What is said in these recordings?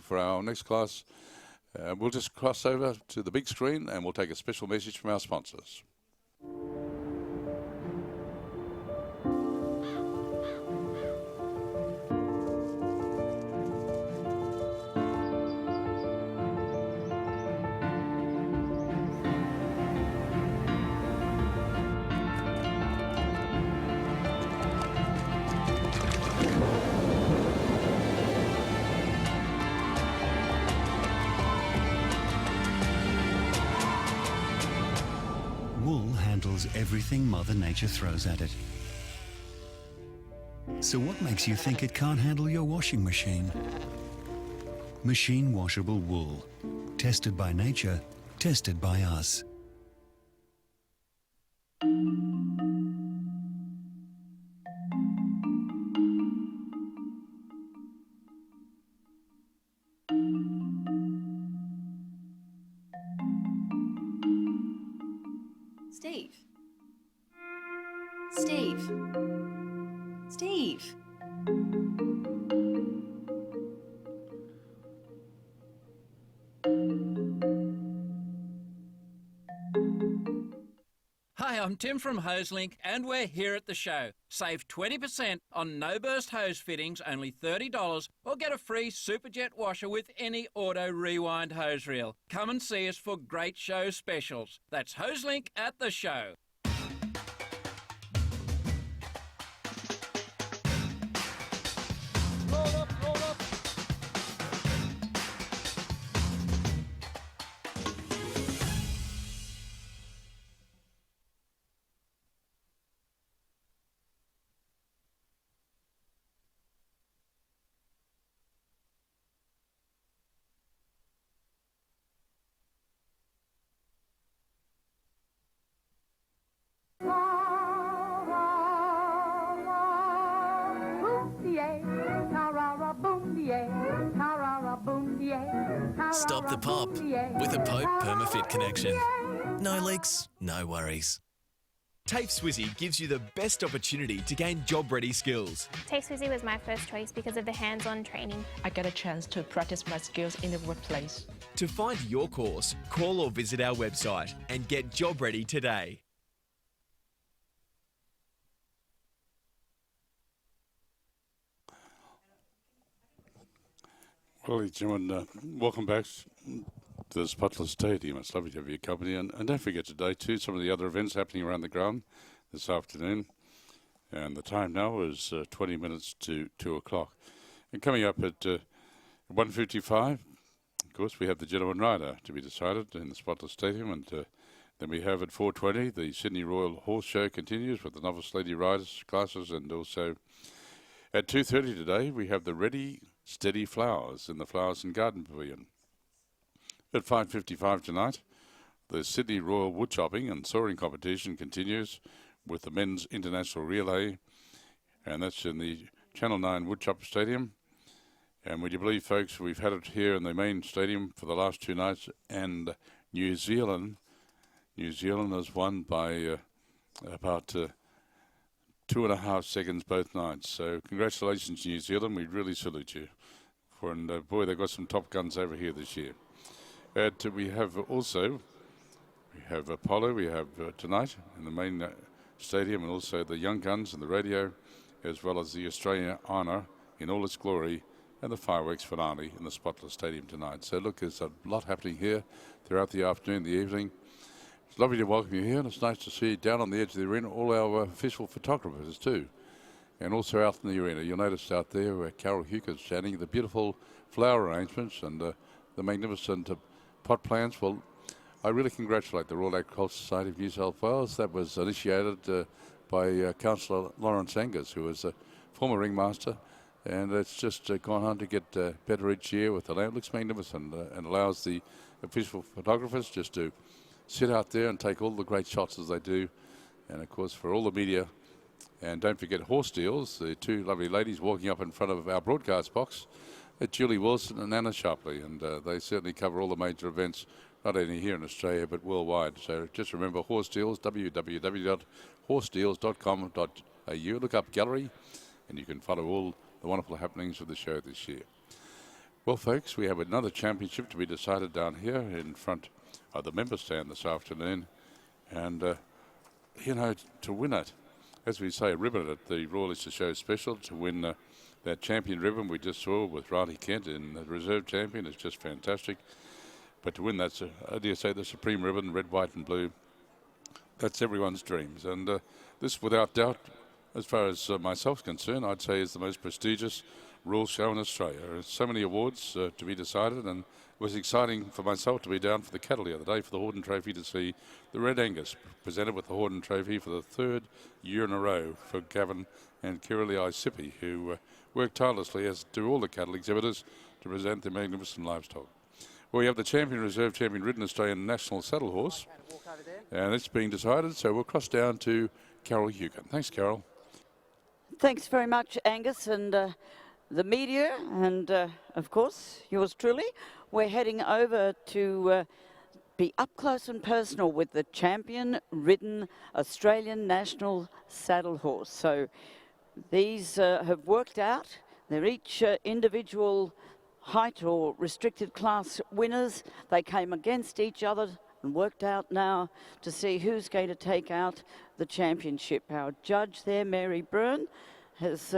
For our next class, we'll just cross over to the big screen and we'll take a special message from our sponsors. Wool handles everything Mother Nature throws at it. So what makes you think it can't handle your washing machine? Machine washable wool. Tested by nature, tested by us. Steve. Steve. Steve. Hi, I'm Tim from HoseLink and we're here at the show. Save 20% on no-burst hose fittings, only $30, or get a free Superjet washer with any auto rewind hose reel. Come and see us for great show specials. That's HoseLink at the show. Stop the pop with a Pope Permafit connection. No leaks, no worries. TAFE Swizzy gives you the best opportunity to gain job-ready skills. TAFE Swizzy was my first choice because of the hands-on training. I get a chance to practice my skills in the workplace. To find your course, call or visit our website and get job ready today. Well, ladies and gentlemen, welcome back to the Spotless Stadium. It's lovely to have your company. And don't forget today, too, some of the other events happening around the ground this afternoon. And the time now is 20 minutes to 2 o'clock. And coming up at 1:55, of course, we have the Gentleman Rider to be decided in the Spotless Stadium. And then we have at 4:20, the Sydney Royal Horse Show continues with the Novice Lady Riders classes. And also at 2:30 today, we have the Ready Steady Flowers in the Flowers and Garden Pavilion. At 5:55 tonight, the Sydney Royal Woodchopping and Soaring Competition continues with the Men's International Relay, and that's in the Channel 9 Woodchopper Stadium. And would you believe, folks, we've had it here in the main stadium for the last 2 nights, and New Zealand has won by about 2.5 seconds both nights. So congratulations, New Zealand. We really salute you. And boy, they've got some top guns over here this year. We have Apollo. We have tonight in the main stadium, and also the Young Guns and the radio, as well as the Australian Honour in all its glory, and the fireworks finale in the Spotless Stadium tonight. So look, there's a lot happening here throughout the afternoon, the evening. It's lovely to welcome you here, and it's nice to see down on the edge of the arena all our official photographers too. And also out in the arena, you'll notice out there where Carol Huker's standing, the beautiful flower arrangements and the magnificent pot plants. Well, I really congratulate the Royal Agricultural Society of New South Wales. That was initiated by Councillor Lawrence Angus, who was a former ringmaster. And it's just gone on to get better each year with the land. It looks magnificent and allows the official photographers just to sit out there and take all the great shots as they do. And, of course, for all the media. And don't forget Horse Deals, the 2 lovely ladies walking up in front of our broadcast box. Julie Wilson and Anna Sharpley. And they certainly cover all the major events, not only here in Australia, but worldwide. So just remember Horse Deals, www.horsedeals.com.au. Look up gallery, and you can follow all the wonderful happenings of the show this year. Well, folks, we have another championship to be decided down here in front of the member stand this afternoon. And, to win it, as we say, ribbon at the Royal Easter Show Special, to win that champion ribbon we just saw with Riley Kent in the reserve champion is just fantastic. But to win that, how do you say, the supreme ribbon, red, white and blue, that's everyone's dreams. And this, without doubt, as far as myself concerned, I'd say is the most prestigious rules show in Australia. There's so many awards to be decided, and it was exciting for myself to be down for the cattle the other day for the Horden Trophy to see the Red Angus presented with the Horden Trophy for the third year in a row for Gavin and Kirili Isipi, who work tirelessly, as do all the cattle exhibitors, to present their magnificent livestock. Well, we have the champion, reserve champion, ridden Australian national saddle horse, and it's being decided, so we'll cross down to Carol Hugan. Thanks, Carol. Thanks very much, Angus, and the media, and of course, yours truly. We're heading over to be up close and personal with the champion ridden Australian national saddle horse. So these have worked out. They're each individual height or restricted class winners. They came against each other and worked out now to see who's going to take out the championship. Our judge there, Mary Byrne, has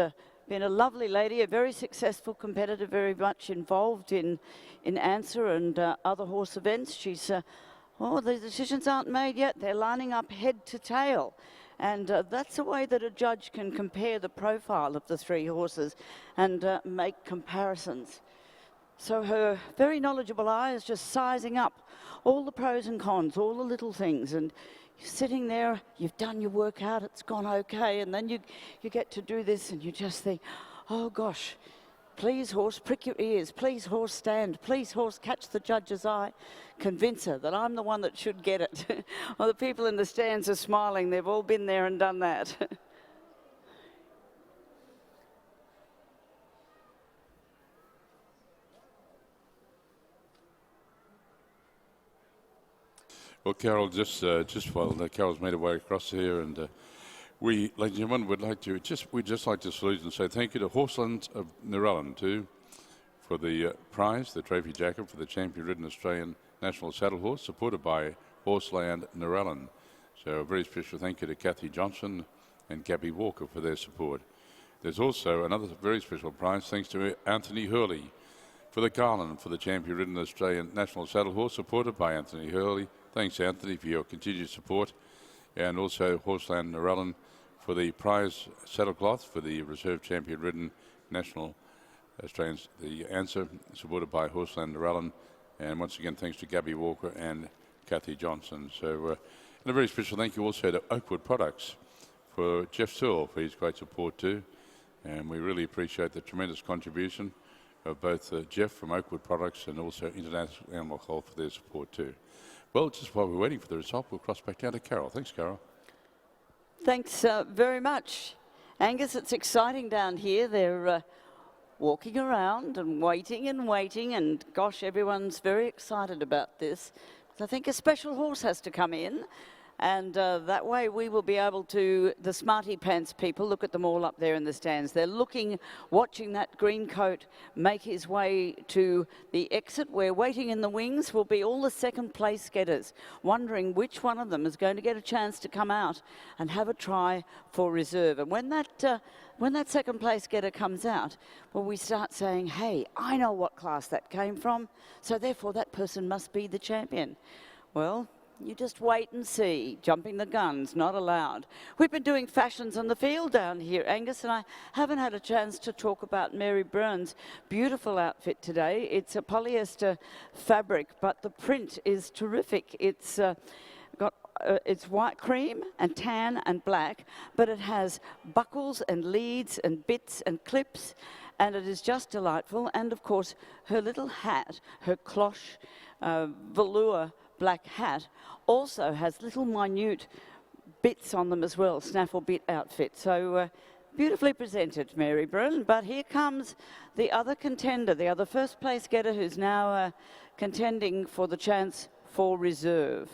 been a lovely lady, a very successful competitor, very much involved in Answer and other horse events. She's, the decisions aren't made yet. They're lining up head to tail. And that's a way that a judge can compare the profile of the three horses and make comparisons. So her very knowledgeable eye is just sizing up all the pros and cons, all the little things. And you're sitting there, you've done your workout, it's gone okay. And then you get to do this and you just think, oh gosh, please horse, prick your ears. Please horse, stand. Please horse, catch the judge's eye. Convince her that I'm the one that should get it. Well, the people in the stands are smiling. They've all been there and done that. Well, Carol, just while Carol's made her way across here, and we, ladies and gentlemen, we'd just like to salute and say thank you to Horseland of Narellan too for the prize, the trophy jacket for the champion ridden Australian national saddle horse, supported by Horseland Narellan. So a very special thank you to Kathy Johnson and Gabby Walker for their support. There's also another very special prize thanks to Anthony Hurley for the Garland for the champion ridden Australian national saddle horse, supported by Anthony Hurley. Thanks, Anthony, for your continued support. And also Horseland Narellan for the prize saddlecloth for the reserve champion ridden national Australians, the Answer, supported by Horseland Narellan. And once again, thanks to Gabby Walker and Kathy Johnson. So, and a very special thank you also to Oakwood Products for Jeff Searle for his great support too. And we really appreciate the tremendous contribution of both Jeff from Oakwood Products and also International Animal Health for their support too. Well, just while we're waiting for the result, we'll cross back down to Carol. Thanks, Carol. Thanks very much, Angus. It's exciting down here. They're walking around and waiting, and gosh, everyone's very excited about this. I think a special horse has to come in, and that way we will be able to, the smarty pants people, look at them all up there in the stands. They're looking, watching that green coat make his way to the exit, where waiting in the wings will be all the second place getters, wondering which one of them is going to get a chance to come out and have a try for reserve. And when that second place getter comes out, well, we start saying, hey, I know what class that came from, so therefore that person must be the champion. Well, you just wait and see. Jumping the guns, not allowed. We've been doing fashions on the field down here, Angus, and I haven't had a chance to talk about Mary Byrne's beautiful outfit today. It's a polyester fabric, but the print is terrific. It's it's white cream and tan and black, but it has buckles and leads and bits and clips, and it is just delightful. And of course, her little hat, her cloche velour black hat, also has little minute bits on them as well, snaffle bit outfit. So beautifully presented, Mary Byrne. But here comes the other contender, the other first place getter, who's now contending for the chance for reserve,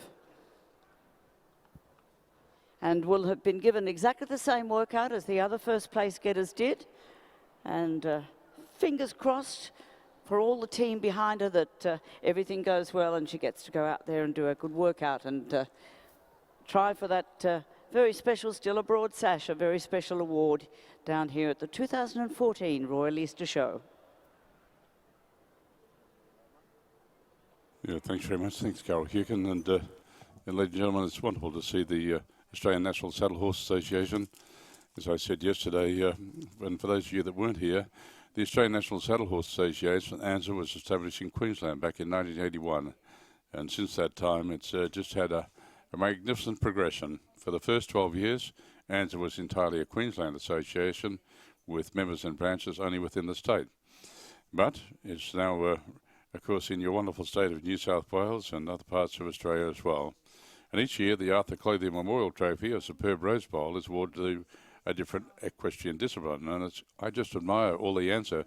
and will have been given exactly the same workout as the other first place getters did. And fingers crossed for all the team behind her that everything goes well and she gets to go out there and do a good workout and try for that very special Still Abroad sash, a very special award down here at the 2014 Royal Easter Show. Yeah, thanks very much. Thanks, Carol Hukin. And ladies and gentlemen, it's wonderful to see the Australian National Saddle Horse Association. As I said yesterday, and for those of you that weren't here, the Australian National Saddle Horse Association, ANZA, was established in Queensland back in 1981. And since that time, it's just had a magnificent progression. For the first 12 years, ANZA was entirely a Queensland association with members and branches only within the state. But it's now, of course, in your wonderful state of New South Wales and other parts of Australia as well. And each year, the Arthur Clothier Memorial Trophy, a superb rose bowl, is awarded to a different equestrian discipline. And I just admire all the ANZA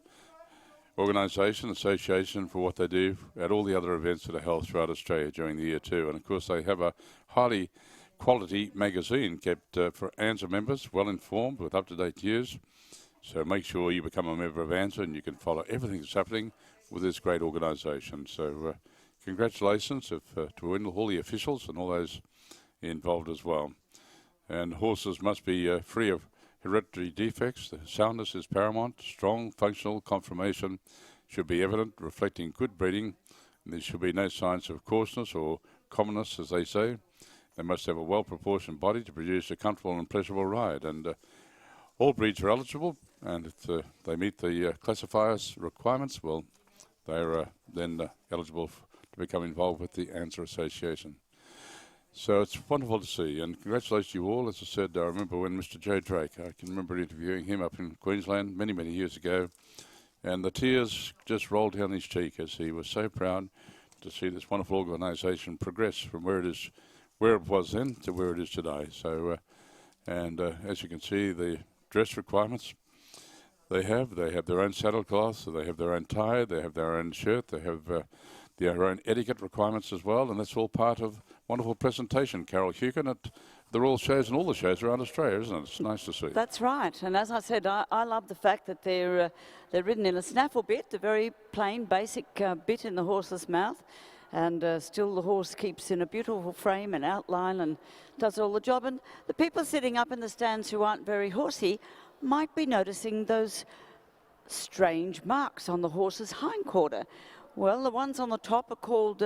organisation, association for what they do at all the other events that are held throughout Australia during the year too. And of course, they have a highly quality magazine kept for ANZA members, well informed with up-to-date news. So make sure you become a member of ANZA and you can follow everything that's happening with this great organisation. So congratulations to all the officials and all those involved as well. And horses must be free of hereditary defects. The soundness is paramount. Strong, functional conformation should be evident, reflecting good breeding. And there should be no signs of coarseness or commonness, as they say. They must have a well-proportioned body to produce a comfortable and pleasurable ride. And all breeds are eligible, and if they meet the classifiers' requirements, well, they are then eligible to become involved with the ANZA Association. So it's wonderful to see, and congratulations to you all. As I said, I remember when Mr. Joe Drake, I can remember interviewing him up in Queensland many, many years ago, and the tears just rolled down his cheek as he was so proud to see this wonderful organisation progress from where it was then to where it is today. So, as you can see, the dress requirements they have their own saddlecloth, so they have their own tie, they have their own shirt, they have their own etiquette requirements as well, and that's all part of wonderful presentation, Carol Hukin, at the Royal Shows and all the shows around Australia, isn't it? It's nice to see. That's right, and as I said, I love the fact that they're ridden in a snaffle bit, the very plain, basic bit in the horse's mouth, and still the horse keeps in a beautiful frame and outline and does all the job. And the people sitting up in the stands who aren't very horsey might be noticing those strange marks on the horse's hindquarter. Well, the ones on the top are called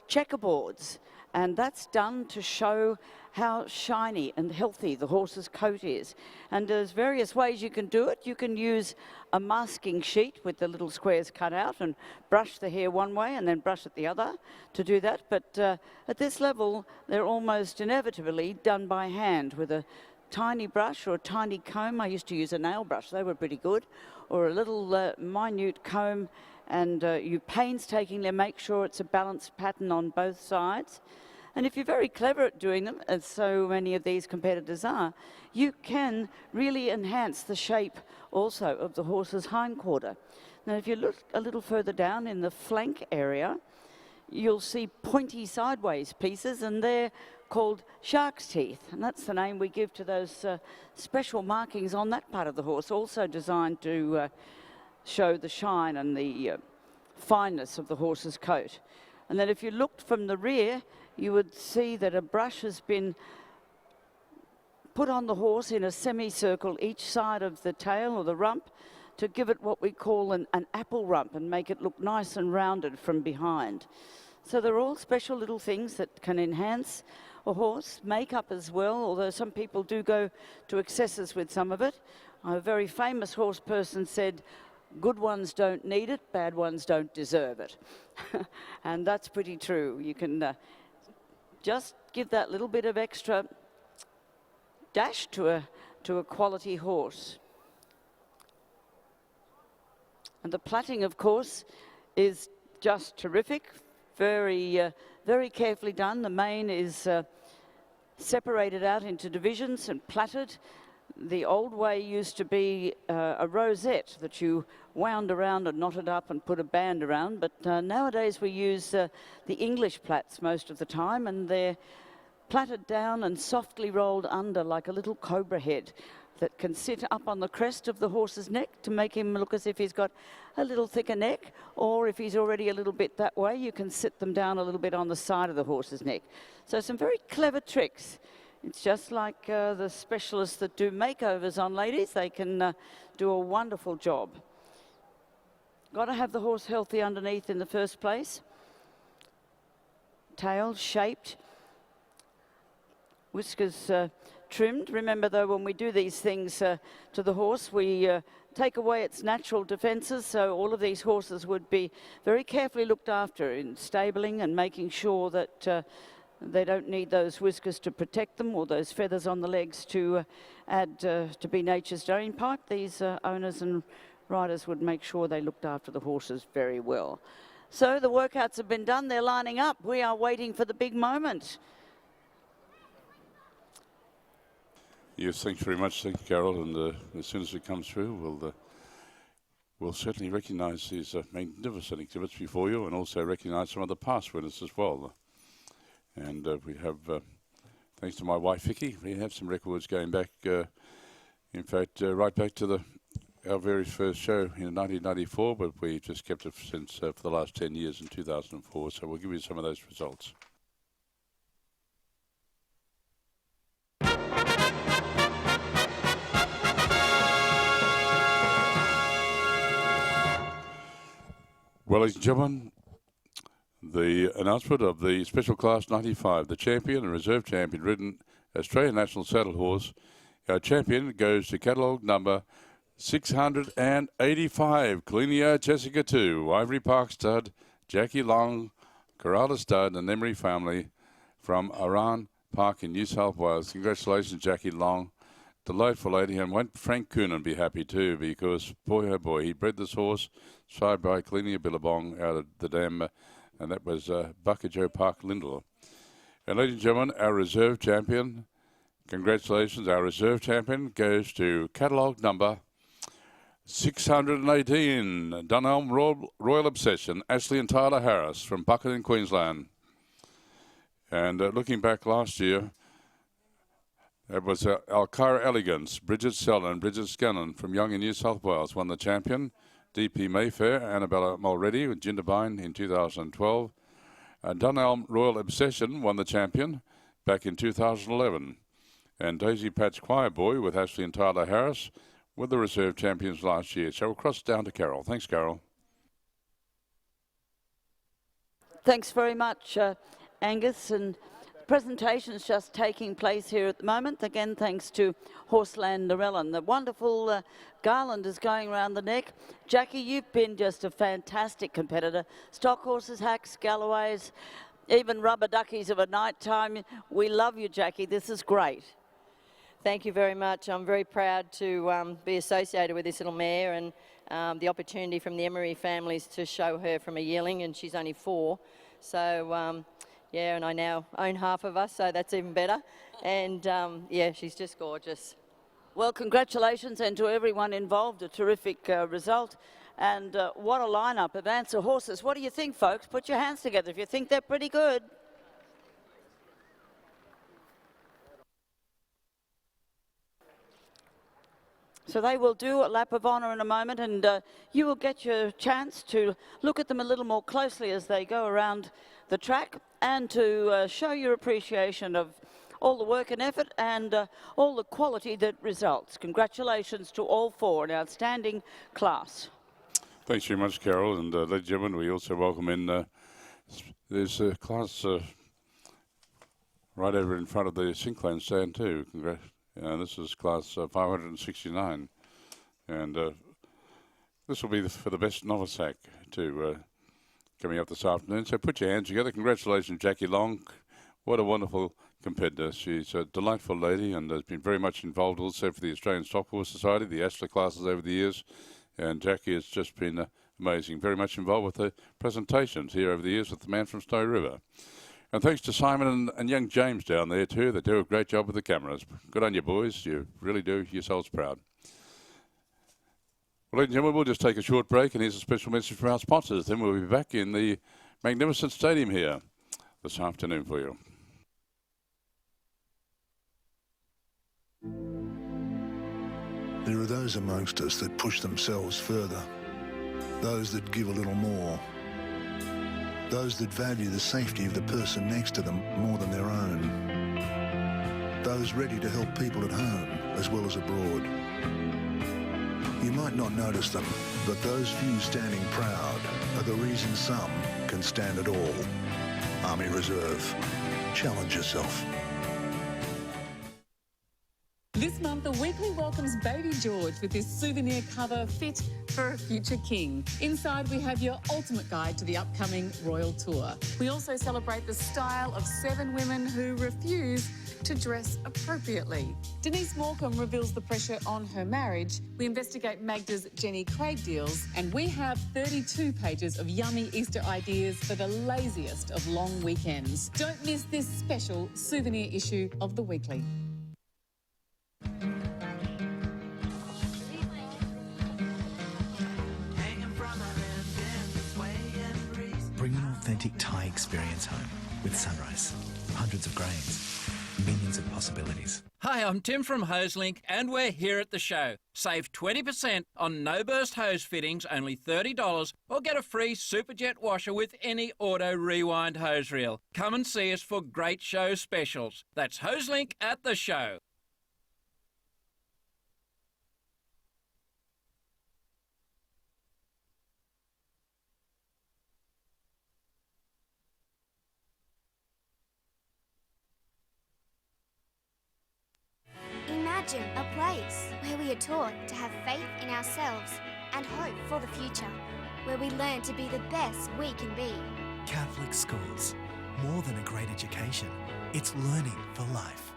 checkerboards, and that's done to show how shiny and healthy the horse's coat is. And there's various ways you can do it. You can use a masking sheet with the little squares cut out and brush the hair one way and then brush it the other to do that. But at this level, they're almost inevitably done by hand with a tiny brush or a tiny comb. I used to use a nail brush. They were pretty good. Or a little minute comb, and you painstakingly make sure it's a balanced pattern on both sides. And if you're very clever at doing them, as so many of these competitors are, you can really enhance the shape also of the horse's hindquarter. Now, if you look a little further down in the flank area, you'll see pointy sideways pieces, and they're called shark's teeth, and that's the name we give to those special markings on that part of the horse, also designed to show the shine and the fineness of the horse's coat. And then if you looked from the rear, you would see that a brush has been put on the horse in a semicircle each side of the tail or the rump to give it what we call an apple rump and make it look nice and rounded from behind. So they're all special little things that can enhance a horse, makeup as well, although some people do go to excesses with some of it. A very famous horse person said, good ones don't need it, bad ones don't deserve it. And that's pretty true. You can just give that little bit of extra dash to a quality horse. And the plaiting, of course, is just terrific. Very, very carefully done. The mane is separated out into divisions and plaited. The old way used to be a rosette that you wound around and knotted up and put a band around, but nowadays we use the English plaits most of the time, and they're plaited down and softly rolled under like a little cobra head. that can sit up on the crest of the horse's neck to make him look as if he's got a little thicker neck, or if he's already a little bit that way, you can sit them down a little bit on the side of the horse's neck. So some very clever tricks. It's just like the specialists that do makeovers on ladies. They can do a wonderful job. Got to have the horse healthy underneath in the first place. Tail shaped. Whiskers trimmed. Remember though, when we do these things to the horse, we take away its natural defences, so all of these horses would be very carefully looked after in stabling and making sure that they don't need those whiskers to protect them or those feathers on the legs to add to be nature's drain pipe. These owners and riders would make sure they looked after the horses very well. So the workouts have been done, they're lining up. We are waiting for the big moment. Yes, thanks very much, thank you, Carol. And as soon as it comes through, we'll certainly recognise these magnificent exhibits before you, and also recognise some of the past winners as well. And we have, thanks to my wife Vicky, we have some records going back, in fact, right back to our very first show in 1994, but we just kept it since for the last 10 years in 2004. So we'll give you some of those results. Well, ladies and gentlemen, the announcement of the Special Class 95, the champion and reserve champion ridden Australian National Saddle Horse. Our champion goes to catalogue number 685, Cleanio Jessica 2, Ivory Park stud, Jackie Long, Kerala stud, and Emery family from Aran Park in New South Wales. Congratulations, Jackie Long. Delightful lady, and won't Frank Coonan be happy too, because boy oh boy, he bred this horse side by Cleanio Billabong out of the dam, and that was Buckajoe Park, Lyndall. And ladies and gentlemen, our reserve champion, congratulations, our reserve champion goes to catalogue number 618, Dunelm Royal Obsession, Ashley and Tyler Harris from Bucket in Queensland. And looking back last year, it was Alcara Elegance, Bridget Sellon and Bridget Scanlon from Young in New South Wales won the champion. DP Mayfair, Annabella Mulready with Jindabyne in 2012. Dunelm Royal Obsession won the champion back in 2011. And Daisy Patch Choir Boy with Ashley and Tyler Harris were the reserve champions last year. So we'll cross down to Carol. Thanks, Carol. Thanks very much, Angus. And presentation's just taking place here at the moment. Again, thanks to Horseland Narellan. The wonderful garland is going around the neck. Jackie, you've been just a fantastic competitor. Stock horses, hacks, Galloways, even rubber duckies of a night time. We love you, Jackie. This is great. Thank you very much. I'm very proud to be associated with this little mare, and the opportunity from the Emery families to show her from a yearling, and she's only 4. So, yeah, and I now own half of us, so that's even better. And, yeah, she's just gorgeous. Well, congratulations, and to everyone involved, a terrific result. And what a lineup of answer horses. What do you think, folks? Put your hands together if you think they're pretty good. So they will do a lap of honour in a moment, and you will get your chance to look at them a little more closely as they go around the track, and to show your appreciation of all the work and effort and all the quality that results. Congratulations to all 4, an outstanding class. Thanks very much, Carol. And ladies and gentlemen, we also welcome in, there's a class right over in front of the Sinclair stand too. This is class 569. And this will be for the best novice hack too, coming up this afternoon. So put your hands together. Congratulations, Jackie Long. What a wonderful competitor. She's a delightful lady and has been very much involved also for the Australian Stock Horse Society, the Ashley classes over the years. And Jackie has just been amazing, very much involved with the presentations here over the years with the man from Snow River. And thanks to Simon and young James down there too. They do a great job with the cameras. Good on you, boys. You really do yourselves proud. Well, ladies and gentlemen, we'll just take a short break, and here's a special message from our sponsors. Then we'll be back in the magnificent stadium here this afternoon for you. There are those amongst us that push themselves further, those that give a little more, those that value the safety of the person next to them more than their own, those ready to help people at home as well as abroad. You might not notice them, but those few standing proud are the reason some can stand at all. Army Reserve. Challenge yourself. This month, the Weekly welcomes Baby George with this souvenir cover fit for a future king. Inside, we have your ultimate guide to the upcoming royal tour. We also celebrate the style of 7 women who refuse to dress appropriately. Denise Morecambe reveals the pressure on her marriage. We investigate Magda's Jenny Craig deals, and we have 32 pages of yummy Easter ideas for the laziest of long weekends. Don't miss this special souvenir issue of the Weekly. Bring an authentic Thai experience home with Sunrise. Hundreds of grains, millions of possibilities. Hi, I'm Tim from HoseLink, and we're here at the show. Save 20% on no-burst hose fittings, only $30, or get a free Superjet washer with any auto rewind hose reel. Come and see us for great show specials. That's HoseLink at the show. Imagine a place where we are taught to have faith in ourselves and hope for the future, where we learn to be the best we can be. Catholic schools. More than a great education. It's learning for life.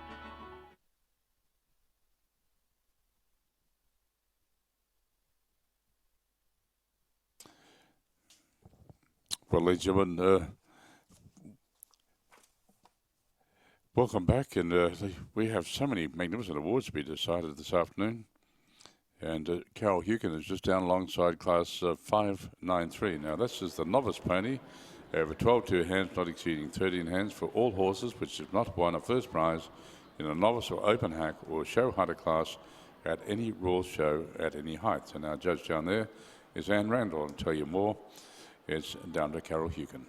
Well, ladies and gentlemen, welcome back, and we have so many magnificent awards to be decided this afternoon. And Carol Hukin is just down alongside class 593. Now, this is the novice pony, over 12 hands, not exceeding 13 hands for all horses, which have not won a first prize in a novice or open hack or show hunter class at any Royal show at any height. And our judge down there is Anne Randall. I'll tell you more. It's down to Carol Hukin.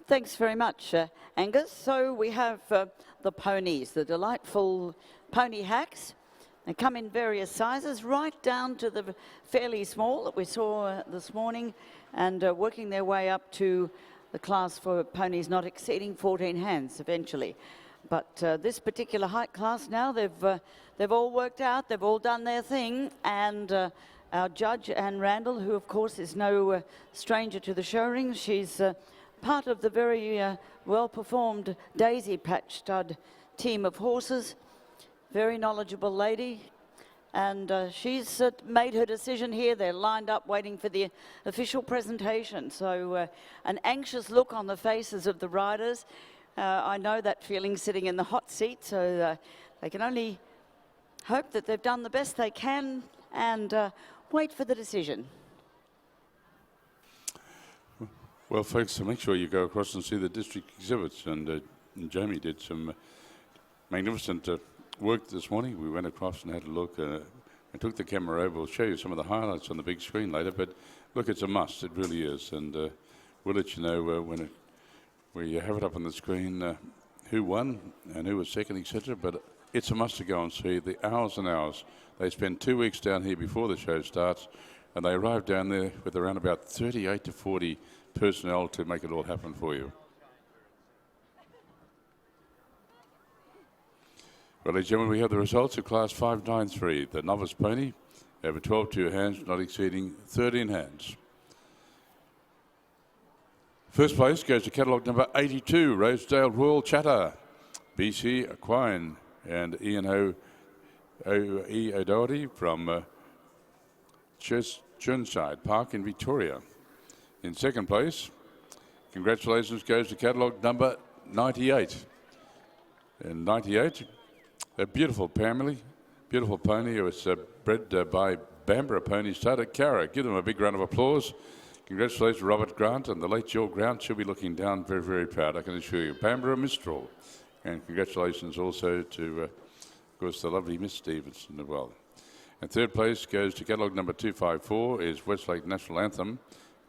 Thanks very much, Angus. So we have the ponies, the delightful pony hacks. They come in various sizes, right down to the fairly small that we saw this morning, and working their way up to the class for ponies not exceeding 14 hands eventually. But this particular height class now, they've all worked out, they've all done their thing, and our judge, Anne Randall, who of course is no stranger to the show ring, she's part of the very well-performed Daisy Patch Stud team of horses. Very knowledgeable lady, and she's made her decision here. They're lined up waiting for the official presentation. So an anxious look on the faces of the riders. I know that feeling sitting in the hot seat, so they can only hope that they've done the best they can and wait for the decision. Well, folks, so make sure you go across and see the district exhibits. And Jamie did some magnificent work this morning. We went across and had a look. I took the camera over. We'll show you some of the highlights on the big screen later. But look, it's a must. It really is. And we'll let you know when you have it up on the screen who won and who was second, etc. But it's a must to go and see. The hours and hours. They spend 2 weeks down here before the show starts, and they arrive down there with around about 38 to 40 personnel to make it all happen for you. Well, ladies and gentlemen, we have the results of class 593, the novice pony, over 12 hands, not exceeding 13 hands. First place goes to catalogue number 82, Rosedale Royal Chatter, BC Aquine, and Ian O'Doherty from Churnside Park in Victoria. In second place, congratulations goes to catalogue number 98. And 98, a beautiful family, beautiful pony. It was bred by Bambara Pony Stud at Carra. Give them a big round of applause. Congratulations to Robert Grant and the late Jill Grant. She'll be looking down very, very proud, I can assure you. Bambara Mistral. And congratulations also to, of course, the lovely Miss Stevenson as well. And third place goes to catalogue number 254 is Westlake National Anthem,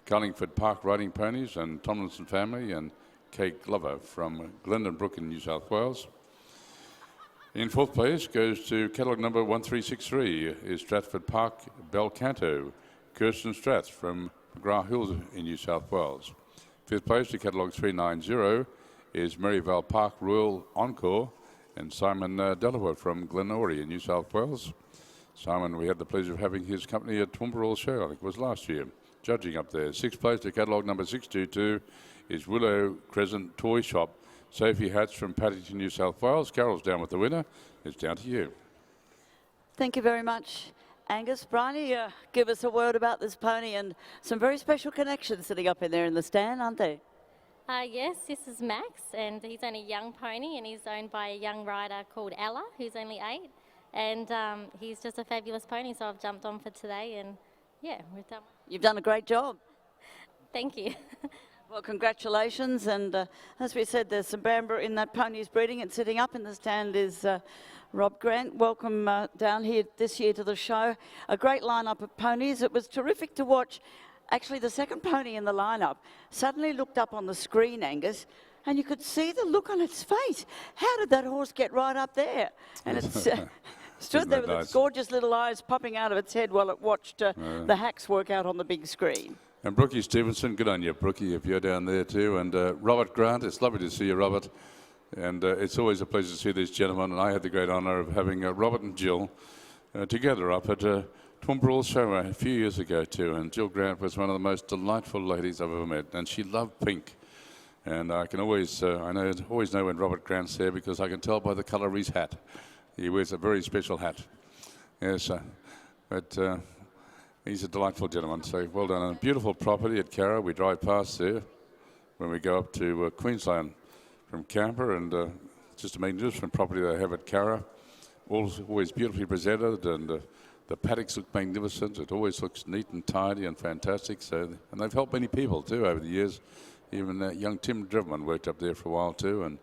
Carlingford Park Riding Ponies and Tomlinson Family and Kate Glover from Glendon Brook in New South Wales. In fourth place goes to catalogue number 1363 is Stratford Park Belcanto, Kirsten Strath from McGrath Hills in New South Wales. Fifth place to catalogue 390 is Maryvale Park Royal Encore and Simon Delaware from Glenorrey in New South Wales. Simon, we had the pleasure of having his company at Toowoomba Show, I think it was last year, judging up there. Sixth place to catalogue number 622 is Willow Crescent Toy Shop, Sophie Hatch from Paddington, New South Wales. Carol's down with the winner. It's down to you. Thank you very much, Angus. Bryony, give us a word about this pony and some very special connections sitting up in there in the stand, aren't they? Yes, this is Max, and he's only a young pony, and he's owned by a young rider called Ella, who's only 8. And he's just a fabulous pony, so I've jumped on for today, and yeah, we've done. You've done a great job. Thank you. Well, congratulations, and as we said, there's some Bambara in that pony's breeding, and sitting up in the stand is Rob Grant. Welcome down here this year to the show. A great lineup of ponies. It was terrific to watch. Actually, the second pony in the lineup suddenly looked up on the screen, Angus, and you could see the look on its face. How did that horse get right up there? And it's stood there with its gorgeous little eyes popping out of its head while it watched the hacks work out on the big screen. And Brookie Stevenson, good on you, Brookie, if you're down there too. And Robert Grant, it's lovely to see you, Robert. And it's always a pleasure to see these gentlemen. And I had the great honour of having Robert and Jill together up at Toowoomba Show a few years ago too. And Jill Grant was one of the most delightful ladies I've ever met. And she loved pink. And I can always, always know when Robert Grant's there because I can tell by the colour of his hat. He wears a very special hat. Yes, but he's a delightful gentleman, so well done. And a beautiful property at Carra. We drive past there when we go up to Queensland from Canberra, and just a magnificent property they have at Carra. Always beautifully presented, and the paddocks look magnificent. It always looks neat and tidy and fantastic. So, and they've helped many people too over the years. Even young Tim Driverman worked up there for a while too,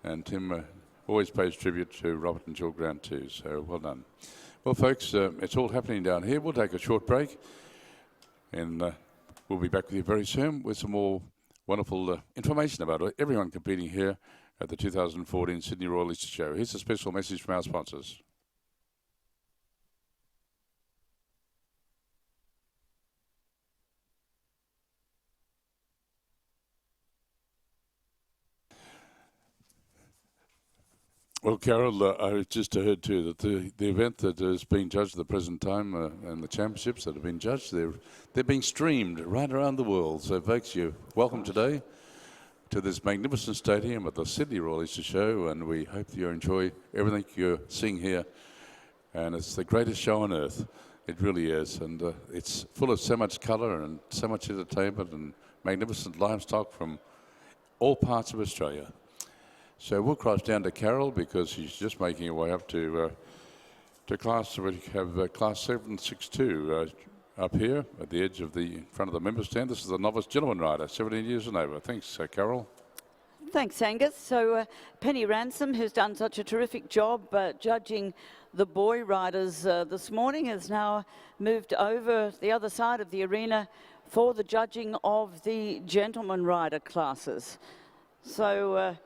and Tim always pays tribute to Robert and Jill Grant too. So well done. Well, folks, it's all happening down here. We'll take a short break, and we'll be back with you very soon with some more wonderful information about everyone competing here at the 2014 Sydney Royal Easter Show. Here's a special message from our sponsors. Well, Carol, I just heard too that the event that is being judged at the present time and the championships that have been judged, they're being streamed right around the world. So, folks, you're welcome today to this magnificent stadium at the Sydney Royal Easter Show, and we hope you enjoy everything you're seeing here. And it's the greatest show on earth. It really is, and it's full of so much colour and so much entertainment and magnificent livestock from all parts of Australia. So we'll cross down to Carol because she's just making her way up to class. We have class 762 up here at the edge of the front of the member stand. This is the novice gentleman rider, 17 years and over. Thanks, Carol. Thanks, Angus. So Penny Ransom, who's done such a terrific job judging the boy riders this morning, has now moved over the other side of the arena for the judging of the gentleman rider classes. So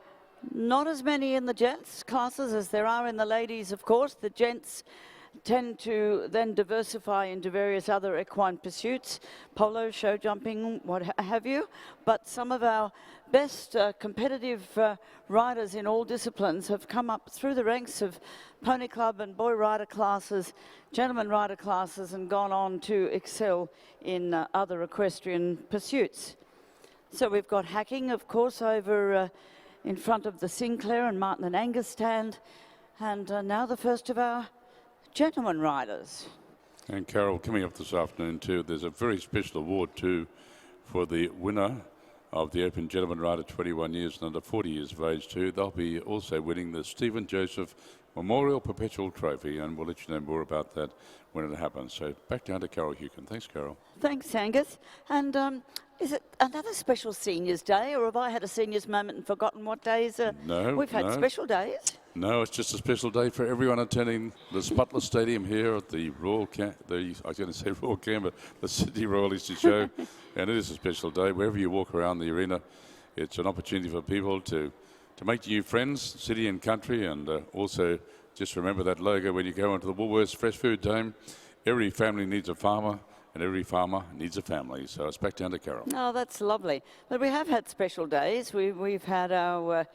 not as many in the gents classes as there are in the ladies, of course. The gents tend to then diversify into various other equine pursuits, polo, show jumping, what have you. But some of our best competitive riders in all disciplines have come up through the ranks of pony club and boy rider classes, gentleman rider classes, and gone on to excel in other equestrian pursuits. So we've got hacking, of course, over in front of the Sinclair and Martin and Angus stand, and now the first of our gentleman riders. And Carol, coming up this afternoon too, there's a very special award too for the winner of the Open Gentleman Rider 21 years and under 40 years of age too. They'll be also winning the Stephen Joseph Memorial Perpetual Trophy, and we'll let you know more about that when it happens. So back down to Carol Hukin. Thanks, Carol. Thanks, Angus. And is it another special Seniors Day, or have I had a Seniors moment and forgotten what days? No, we've had special days. No, it's just a special day for everyone attending the Butler Stadium here at the I was going to say Royal Canberra, the Sydney Royal Easter Show. And it is a special day. Wherever you walk around the arena, it's an opportunity for people to make new friends, city and country, and also just remember that logo when you go into the Woolworths Fresh Food Dome. Every family needs a farmer, and every farmer needs a family. So it's back down to Carol. Oh, that's lovely. But we have had special days. We've had our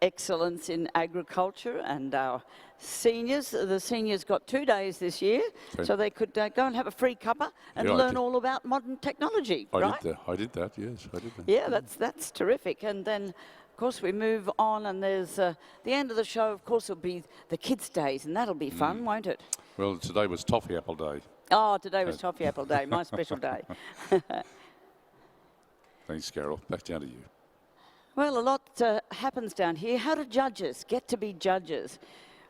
excellence in agriculture and our seniors. The seniors got 2 days this year, so they could go and have a free cuppa and learn all about modern technology, right? I did that, yes, I did that. Yeah, that's terrific. And then, of course, we move on, and there's the end of the show, of course, will be the Kids' Days, and that'll be fun, won't it? Well, today was Toffee Apple Day. Oh, today was Toffee Apple Day, my special day. Thanks, Carol. Back down to you. Well, a lot happens down here. How do judges get to be judges?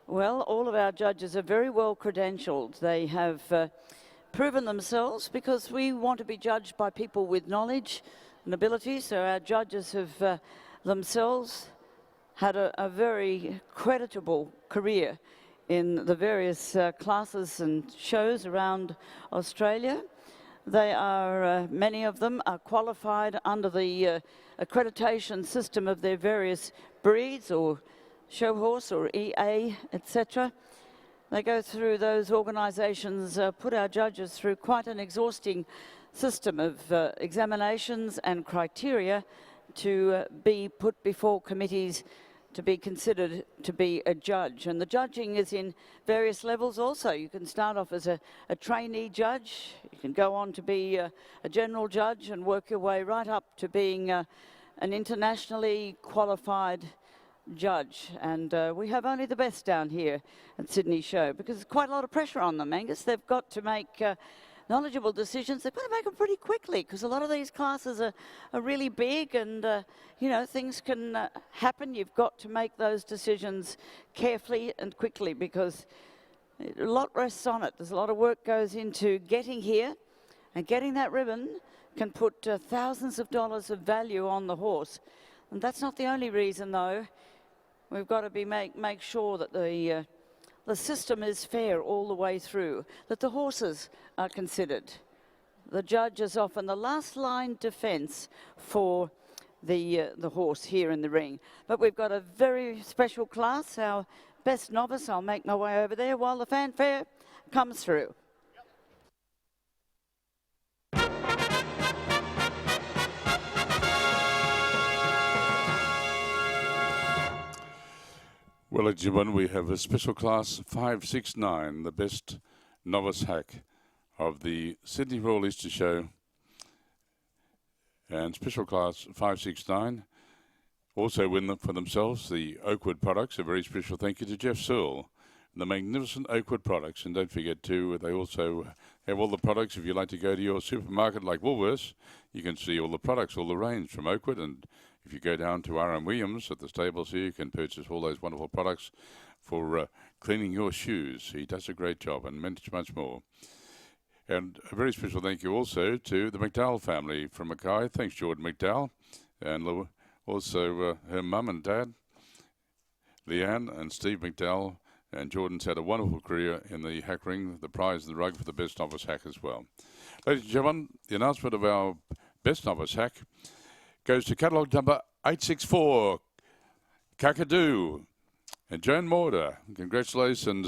Well, all of our judges are very well credentialed. They have proven themselves because we want to be judged by people with knowledge and ability. So our judges have themselves had a very creditable career in the various classes and shows around Australia. They are, many of them are qualified under the accreditation system of their various breeds or show horse or EA, etc. They go through those organisations, put our judges through quite an exhausting system of examinations and criteria to be put before committees to be considered to be a judge. And the judging is in various levels also. You can start off as a trainee judge, you can go on to be a general judge and work your way right up to being an internationally qualified judge. And we have only the best down here at Sydney Show because there's quite a lot of pressure on them, Angus. They've got to make knowledgeable decisions. They've got to make them pretty quickly because a lot of these classes are really big and, you know, things can happen. You've got to make those decisions carefully and quickly because a lot rests on it. There's a lot of work goes into getting here, and getting that ribbon can put thousands of dollars of value on the horse. And that's not the only reason, though. We've got to be make sure that the system is fair all the way through, that the horses are considered. The judge is often the last line defence for the horse here in the ring. But we've got a very special class, our best novice. I'll make my way over there while the fanfare comes through. Well, gentlemen, we have a special class 569, the best novice hack of the Sydney Royal Easter Show. And special class 569 also win for themselves the Oakwood products. A very special thank you to Jeff Searle and the magnificent Oakwood products. And don't forget too, they also have all the products. If you like to go to your supermarket like Woolworths, you can see all the products, all the range from Oakwood. And if you go down to R.M. Williams at the stables here, you can purchase all those wonderful products for cleaning your shoes. He does a great job and much more. And a very special thank you also to the McDowell family from Mackay. Thanks, Jordan McDowell. And also her mum and dad, Leanne and Steve McDowell. And Jordan's had a wonderful career in the hack ring, the prize and the rug for the best novice hack as well. Ladies and gentlemen, the announcement of our best novice hack goes to catalogue number 864, Kakadu, and Joan Morder. Congratulations,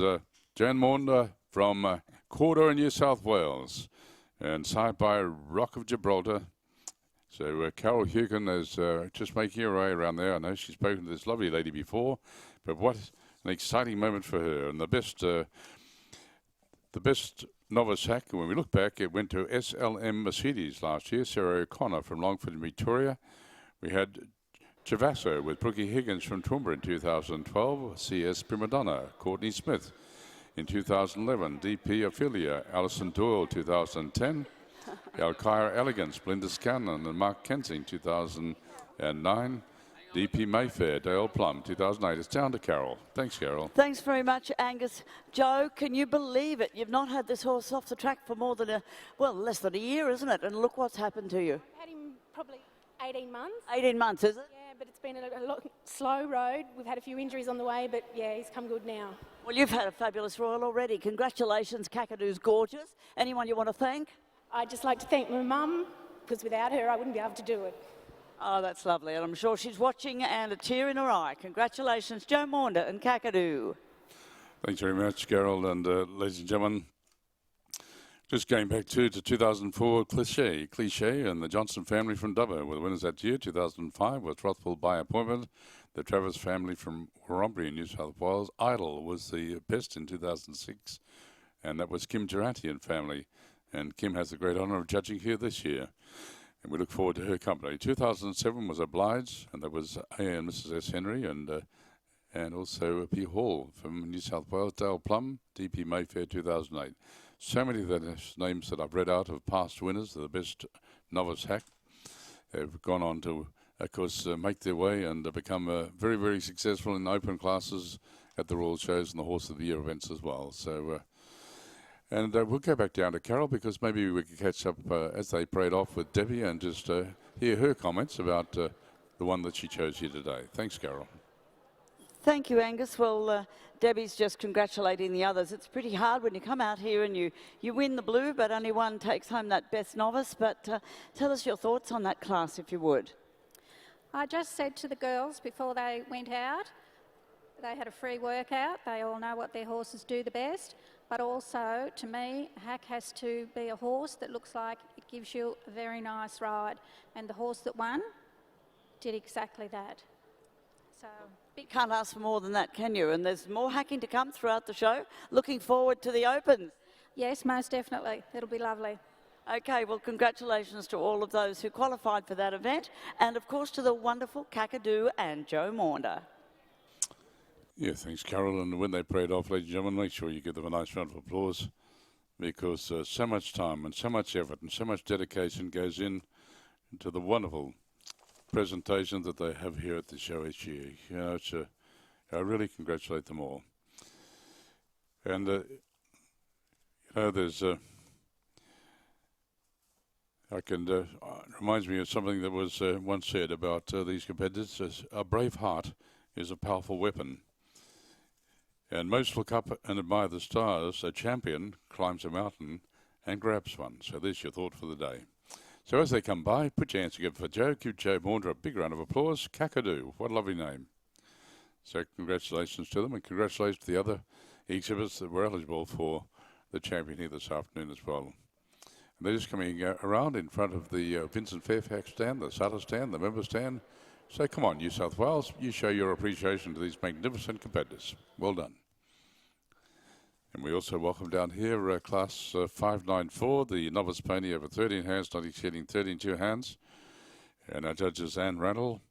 Joan Morder from Cawdor in New South Wales, and signed by Rock of Gibraltar. So Carol Hugan is just making her way around there. I know she's spoken to this lovely lady before, but what an exciting moment for her. And the best novice hack, when we look back, it went to SLM Mercedes last year, Sarah O'Connor from Longford in Victoria. We had Chavasso with Brookie Higgins from Toowoomba in 2012, CS Primadonna, Courtney Smith in 2011, DP Ophelia, Alison Doyle 2010, Alkira Elegance, Belinda Scanlon and Mark Kensing 2009, DP Mayfair, Dale Plum, 2008. It's down to Carol. Thanks, Carol. Thanks very much, Angus. Joe, can you believe it? You've not had this horse off the track for more than less than a year, isn't it? And look what's happened to you. Had him probably 18 months. 18 months, is it? Yeah, but it's been a slow road. We've had a few injuries on the way, but yeah, he's come good now. Well, you've had a fabulous Royal already. Congratulations, Kakadoo's gorgeous. Anyone you want to thank? I'd just like to thank my mum, because without her I wouldn't be able to do it. Oh, that's lovely, and I'm sure she's watching and a tear in her eye. Congratulations, Joe Maunda and Kakadoo. Thanks very much, Carol, and ladies and gentlemen. Just going back to 2004, Cliche and the Johnson family from Dubbo were the winners that year. 2005 was Rothwell by appointment. The Travers family from Warrumbry in New South Wales. Idol was the best in 2006, and that was Kim Durrantian family. And Kim has the great honour of judging here this year, and we look forward to her company. 2007 was Oblige, and that was A and Mrs. S. Henry, and also P. Hall from New South Wales. Dale Plum, DP Mayfair 2008. So many of the names that I've read out of past winners of the best novice hack have gone on to, of course, make their way and become very, very successful in open classes at the Royal Shows and the Horse of the Year events as well. So, and we'll go back down to Carol, because maybe we could catch up as they parade off with Debbie and just hear her comments about the one that she chose here today. Thanks, Carol. Thank you, Angus. Well, Debbie's just congratulating the others. It's pretty hard when you come out here and you win the blue, but only one takes home that best novice. But tell us your thoughts on that class, if you would. I just said to the girls before they went out, they had a free workout. They all know what their horses do the best. But also, to me, hack has to be a horse that looks like it gives you a very nice ride. And the horse that won did exactly that. So... You can't ask for more than that, can you? And there's more hacking to come throughout the show. Looking forward to the Opens. Yes, most definitely. It'll be lovely. Okay, well, congratulations to all of those who qualified for that event, and of course to the wonderful Kakadoo and Joe Maunda. Yeah, thanks, Carol. And when they parade off, ladies and gentlemen, make sure you give them a nice round of applause, because so much time and so much effort and so much dedication goes into the wonderful presentation that they have here at the show each year. You know, I really congratulate them all. And you know, there's reminds me of something that was once said about these competitors. A brave heart is a powerful weapon. And most look up and admire the stars. A champion climbs a mountain and grabs one. So there's your thought for the day. So as they come by, put your hands together for Joe. Give Joe Maunda a big round of applause. Kakadoo, what a lovely name. So congratulations to them, and congratulations to the other exhibits that were eligible for the champion here this afternoon as well. And they're just coming around in front of the Vincent Fairfax stand, the Sutter stand, the member stand. So come on, New South Wales, you show your appreciation to these magnificent competitors. Well done. And we also welcome down here class 594, the novice pony over 13 hands, not exceeding 32 hands. And our judges, Anne Randall.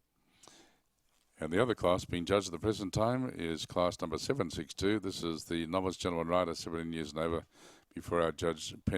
And the other class being judged at the present time is class number 762. This is the novice gentleman rider, 17 years and over, before our judge, Penny.